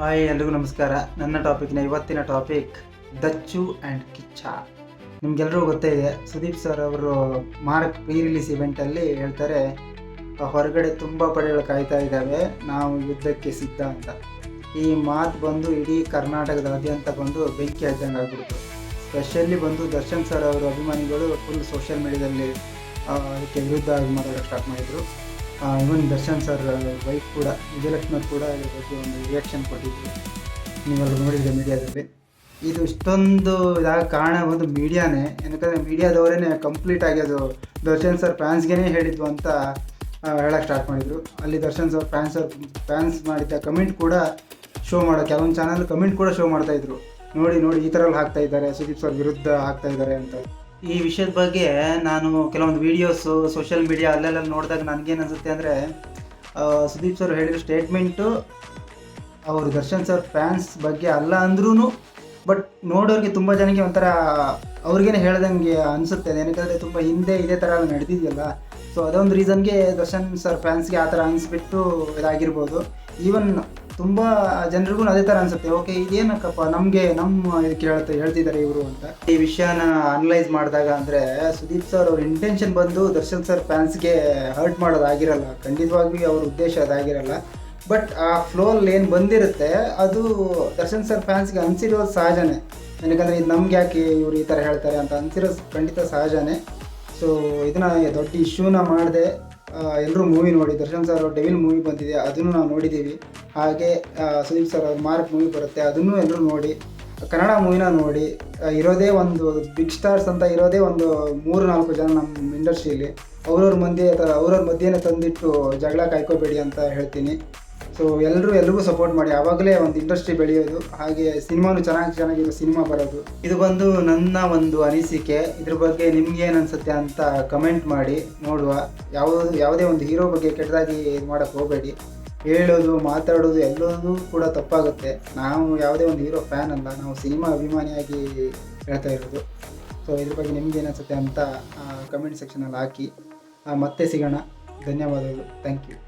Hi ಎಲ್ರಿಗೂ ನಮಸ್ಕಾರ. ನನ್ನ ಇವತ್ತಿನ ಟಾಪಿಕ್ ದಚ್ಚು ಆ್ಯಂಡ್ ಕಿಚ್ಚ. ನಿಮಗೆಲ್ಲರಿಗೂ ಗೊತ್ತೇ ಇದೆ, ಸುದೀಪ್ ಸರ್ ಅವರು ಮಾರ್ಕ್ ಪ್ರೀ ರಿಲೀಸ್ ಇವೆಂಟಲ್ಲಿ ಹೇಳ್ತಾರೆ, ಹೊರಗಡೆ ತುಂಬ ಪಡೆಗಳು ಕಾಯ್ತಾ ಇದ್ದಾವೆ, ನಾವು ಯುದ್ಧಕ್ಕೆ ಸಿದ್ಧ ಅಂತ. ಈ ಮಾತು ಬಂದು ಇಡೀ ಕರ್ನಾಟಕದಾದ್ಯಂತ ಬಂದು ಬೆಂಕಿ ಹಚ್ಚಂಗೆ ಆಗ್ಬಿಡ್ತು. ಸ್ಪೆಷಲಿ ಬಂದು ದರ್ಶನ್ ಸರ್ ಅವರ ಅಭಿಮಾನಿಗಳು ಫುಲ್ ಸೋಷಿಯಲ್ ಮೀಡಿಯಾದಲ್ಲಿ ಅದಕ್ಕೆ ವಿರುದ್ಧ ಮಾತಾಡೋಕ್ಕೆ ಸ್ಟಾರ್ಟ್ ಮಾಡಿದರು. ಇವನ್ ದರ್ಶನ್ ಸರ್ ವೈಫ್ ಕೂಡ, ವಿಜಯಲಕ್ಷ್ಮಿ ಕೂಡ ಇದ್ರ ಬಗ್ಗೆ ಒಂದು ರಿಯಾಕ್ಷನ್ ಕೊಟ್ಟಿದ್ರು. ನೀವೆಲ್ಲ ನೋಡಿದ್ರೆ ಮೀಡಿಯಾದಲ್ಲಿ. ಇದು ಇಷ್ಟೊಂದು ಇದಾಗ ಕಾರಣ ಒಂದು ಮೀಡಿಯಾನೇ. ಏನಕ್ಕಂದರೆ ಮೀಡಿಯಾದವರೇ ಕಂಪ್ಲೀಟಾಗಿ ಅದು ದರ್ಶನ್ ಸರ್ ಫ್ಯಾನ್ಸ್ಗೇ ಹೇಳಿದ್ವು ಅಂತ ಹೇಳೋಕ್ಕೆ ಸ್ಟಾರ್ಟ್ ಮಾಡಿದರು. ಅಲ್ಲಿ ದರ್ಶನ್ ಸರ್ ಫ್ಯಾನ್ಸ್ ಮಾಡಿದ್ದ ಕಮೆಂಟ್ ಕೂಡ ಶೋ ಮಾಡೋ, ಕೆಲವೊಂದು ಚಾನಲ್ ಕಮೆಂಟ್ ಕೂಡ ಶೋ ಮಾಡ್ತಾಯಿದ್ರು, ನೋಡಿ ಈ ಥರ ಹಾಕ್ತಾ ಇದ್ದಾರೆ, ಸುದೀಪ್ ಸರ್ ವಿರುದ್ಧ ಹಾಕ್ತಾ ಇದ್ದಾರೆ ಅಂತ. ಈ ವಿಷಯದ ಬಗ್ಗೆ ನಾನು ಕೆಲವೊಂದು ವೀಡಿಯೋಸು ಸೋಷಿಯಲ್ ಮೀಡಿಯಾ ಅಲ್ಲೆಲ್ಲ ನೋಡಿದಾಗ ನನಗೇನು ಅನಿಸುತ್ತೆ ಅಂದರೆ, ಸುದೀಪ್ ಸರ್ ಹೇಳಿರೋ ಸ್ಟೇಟ್ಮೆಂಟು ಅವರು ದರ್ಶನ್ ಸರ್ ಫ್ಯಾನ್ಸ್ ಬಗ್ಗೆ ಅಲ್ಲ ಅಂದ್ರೂ ಬಟ್ ನೋಡೋರಿಗೆ ತುಂಬ ಜನಕ್ಕೆ ಒಂಥರ ಅವ್ರಿಗೇನೆ ಹೇಳ್ದಂಗೆ ಅನಿಸುತ್ತೆ. ಏನಕ್ಕಂದರೆ ತುಂಬ ಹಿಂದೆ ಇದೇ ಥರ ನಡೆದಿದೆಯಲ್ಲ, ಸೊ ಅದೊಂದು ರೀಸನ್ಗೆ ದರ್ಶನ್ ಸರ್ ಫ್ಯಾನ್ಸ್ಗೆ ಆ ಥರ ಅನಿಸ್ಬಿಟ್ಟು ಇದಾಗಿರ್ಬೋದು. ಈವನ್ ತುಂಬ ಜನರಿಗೂ ಅದೇ ಥರ ಅನಿಸುತ್ತೆ, ಓಕೆ ಇದೇನಕ್ಕಪ್ಪ ನಮ್ಮ ಇದಕ್ಕೆ ಹೇಳ್ತಿದ್ದಾರೆ ಇವರು ಅಂತ. ಈ ವಿಷಯನ ಅನಲೈಸ್ ಮಾಡಿದಾಗ ಅಂದರೆ, ಸುದೀಪ್ ಸರ್ ಅವ್ರ ಇಂಟೆನ್ಷನ್ ಬಂದು ದರ್ಶನ್ ಸರ್ ಫ್ಯಾನ್ಸ್ಗೆ ಹರ್ಟ್ ಮಾಡೋದಾಗಿರಲ್ಲ, ಖಂಡಿತವಾಗಿ ಅವ್ರ ಉದ್ದೇಶ ಅದಾಗಿರಲ್ಲ. ಬಟ್ ಆ ಫ್ಲೋಲ್ಲಿ ಏನು ಬಂದಿರುತ್ತೆ ಅದು ದರ್ಶನ್ ಸರ್ ಫ್ಯಾನ್ಸ್ಗೆ ಅನಿಸಿರೋದು ಸಹಜನೇ. ಏನಕ್ಕಂದರೆ ಇದು ನಮ್ಗೆ ಯಾಕೆ ಇವರು ಈ ಥರ ಹೇಳ್ತಾರೆ ಅಂತ ಅನಿಸಿರೋದು ಖಂಡಿತ ಸಹಜನೇ. ಸೊ ಇದನ್ನು ದೊಡ್ಡ ಇಶ್ಯೂನ ಮಾಡಿದೆ. ಎಲ್ಲರೂ ಮೂವಿ ನೋಡಿ, ದರ್ಶನ್ ಸರ್ ಡೆವಿಲ್ ಮೂವಿ ಬಂದಿದೆ, ಅದನ್ನು ನಾವು ನೋಡಿದ್ದೀವಿ. ಹಾಗೆ ಸುದೀಪ್ ಸರ್ ಅವ್ರ ಮಾರ್ಕ್ ಮೂವಿ ಬರುತ್ತೆ, ಅದನ್ನು ಎಲ್ಲರೂ ನೋಡಿ. ಕನ್ನಡ ಮೂವಿನ ನೋಡಿ. ಇರೋದೇ ಒಂದು ಬಿಗ್ ಸ್ಟಾರ್ಸ್ ಅಂತ ಇರೋದೇ ಒಂದು 3-4 ಜನ ನಮ್ಮ ಇಂಡಸ್ಟ್ರಿಯಲ್ಲಿ. ಅವ್ರವ್ರ ಮಧ್ಯೆನೇ ತಂದಿಟ್ಟು ಜಗಳ ಕಾಯ್ಕೋಬೇಡಿ ಅಂತ ಹೇಳ್ತೀನಿ. ಸೊ ಎಲ್ರಿಗೂ ಸಪೋರ್ಟ್ ಮಾಡಿ, ಆವಾಗಲೇ ಒಂದು ಇಂಡಸ್ಟ್ರಿ ಬೆಳೆಯೋದು, ಹಾಗೆ ಸಿನಿಮಾನು ಚೆನ್ನಾಗಿರೋ ಸಿನಿಮಾ ಬರೋದು. ಇದು ಬಂದು ನನ್ನ ಒಂದು ಅನಿಸಿಕೆ. ಇದ್ರ ಬಗ್ಗೆ ನಿಮ್ಗೇನು ಅನಿಸುತ್ತೆ ಅಂತ ಕಮೆಂಟ್ ಮಾಡಿ ನೋಡುವ. ಯಾವುದೇ ಒಂದು ಹೀರೋ ಬಗ್ಗೆ ಕೆಟ್ಟದಾಗಿ ಇದು ಮಾಡೋಕ್ಕೆ ಹೋಗಬೇಡಿ. ಹೇಳೋದು ಮಾತಾಡೋದು ಎಲ್ಲದೂ ಕೂಡ ತಪ್ಪಾಗುತ್ತೆ. ನಾವು ಯಾವುದೇ ಒಂದು ಹೀರೋ ಫ್ಯಾನ್ ಅಲ್ಲ, ನಾವು ಸಿನಿಮಾ ಅಭಿಮಾನಿಯಾಗಿ ಹೇಳ್ತಾ ಇರೋದು. ಸೊ ಇದ್ರ ಬಗ್ಗೆ ನಿಮ್ಗೇನು ಅನಿಸುತ್ತೆ ಅಂತ ಕಮೆಂಟ್ ಸೆಕ್ಷನಲ್ಲಿ ಹಾಕಿ. ಮತ್ತೆ ಸಿಗೋಣ. ಧನ್ಯವಾದಗಳು. Thank you.